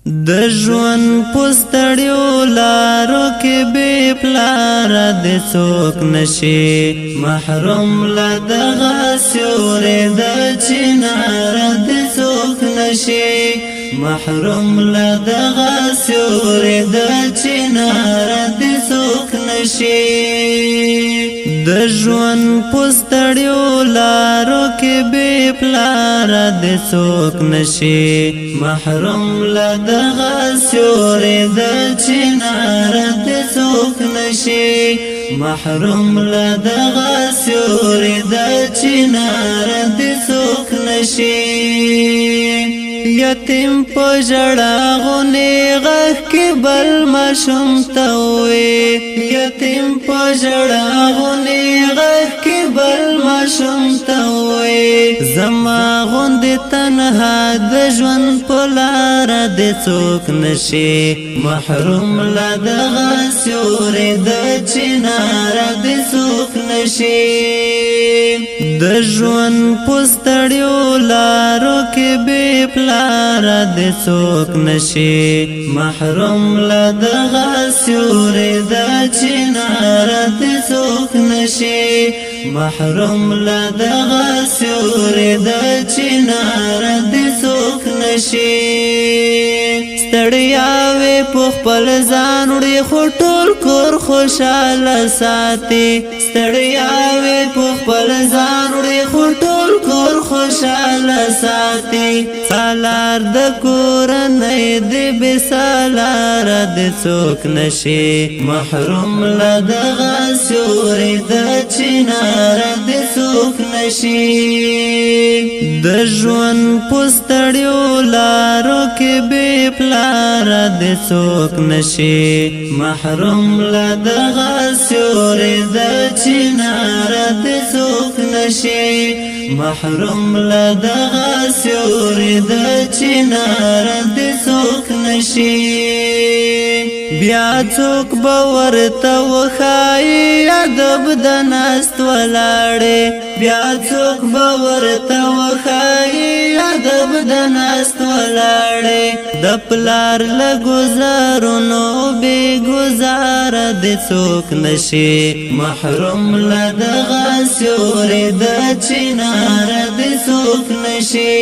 د ژوند پستړیو لارو کې بې پلاره دې څوک نشي محروم له دغه سیوري د چناره دې څوک نشي محروم له دغه سیوري د چناره دې څوک نشي د ژوند پستړیو لارو کې بې پلاره دې څوک نشي محروم له دغه سیوري د چناره دې څوک نشي محروم له دغه سیوري د چناره دې څوک نشي یتیم په ژړا غونې غږ کې بل ماشوم ته وې یتیم په ژړا غونې غږ کې بل ماشوم ته وې زما غوندې تنها د ژوند په لاره دې څوک نشي محروم له دغه سیوري د چناره دې څوک نشي د ژوند پستړیو لارو کې بې پلاره دې څوک نشي محروم له دغه سیوري د چناره دې څوک نشي محروم له دغه سیوري د چناره دې څوک نشي ستړیا وې په خپل ځان وړي خو ټول کور خوشاله ساتي ستړیا وې په خپل ځان وړي خو ټول کور خوشاله ساتي سالار د کورنۍ دې بې سالاره دې څوک نشي محروم له دغه سیوري د چناره دې څوک نشي د ژوند پستړیو لارو کې بې پلاره دې څوک نشي محروم له دغه سیوري د چناره دې څوک نشي محروم له دغه سیوري د چناره دې څوک نشي بیا څوک به ورته وښایي ادب د ناست ولاړې بیا څوک به ورته وښایي ادب د ناست ولاړې د پلار له ګزارونو بې ګزاره دې څوک نشي محروم له دغه سیوري د چناره دې څوک نشي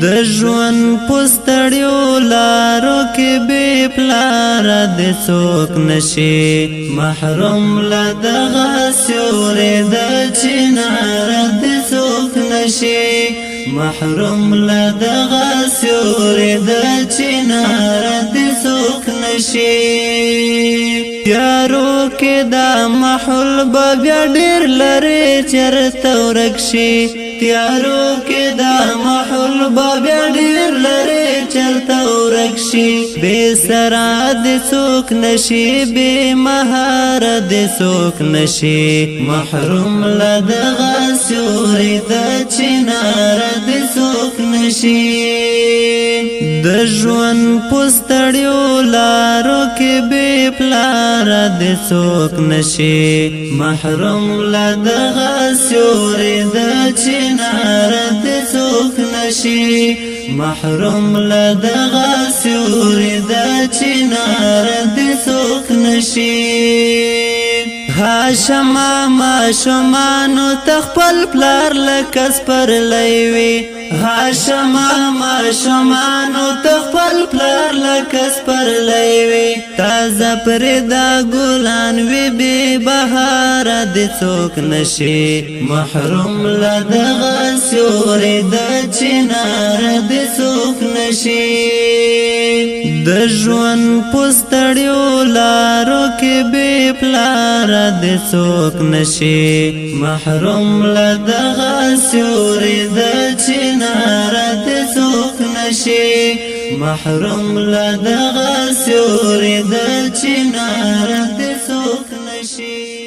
د ژوند پستړیو لارو کې بې پلاره دې څوک نشي محروم له دغه سیوري د چناره دې څوک نشي محروم له دغه سیوري د چناره دې څوک نشي تیارو کې دا محل به بیا ډېر لرې چېرته ورک شي تیارو کې دا محل به بیا ډېر لرې چېرته ورک شي بې سره دې څوک نشي بې مهاره دې څوک نشي محروم له دغه سیوري د چناره دې څوک نشي د ژوند پستړیو لارو کې بې پلاره دې څوک نشي محروم له دغه سیوري د چناره دې څوک نشي محروم له دغه سیوري د چناره دې څوک نشي هاشما ماشومانو تخپل پلار لکه سپرلی وي هاشما ماشومانو تخپل پلار لکه سپرلی وي تازه پرېدا ګلان وي بې بهاره دې څوک نشي محروم له دغه سیوري د چناره دې څوک نشي د ژوند پستړیو لارو کې بې پلاره دې څوک نشي محروم له دغه سیوري د چناره دې څوک نشي محروم له دغه سیوري د چناره دې څوک نشي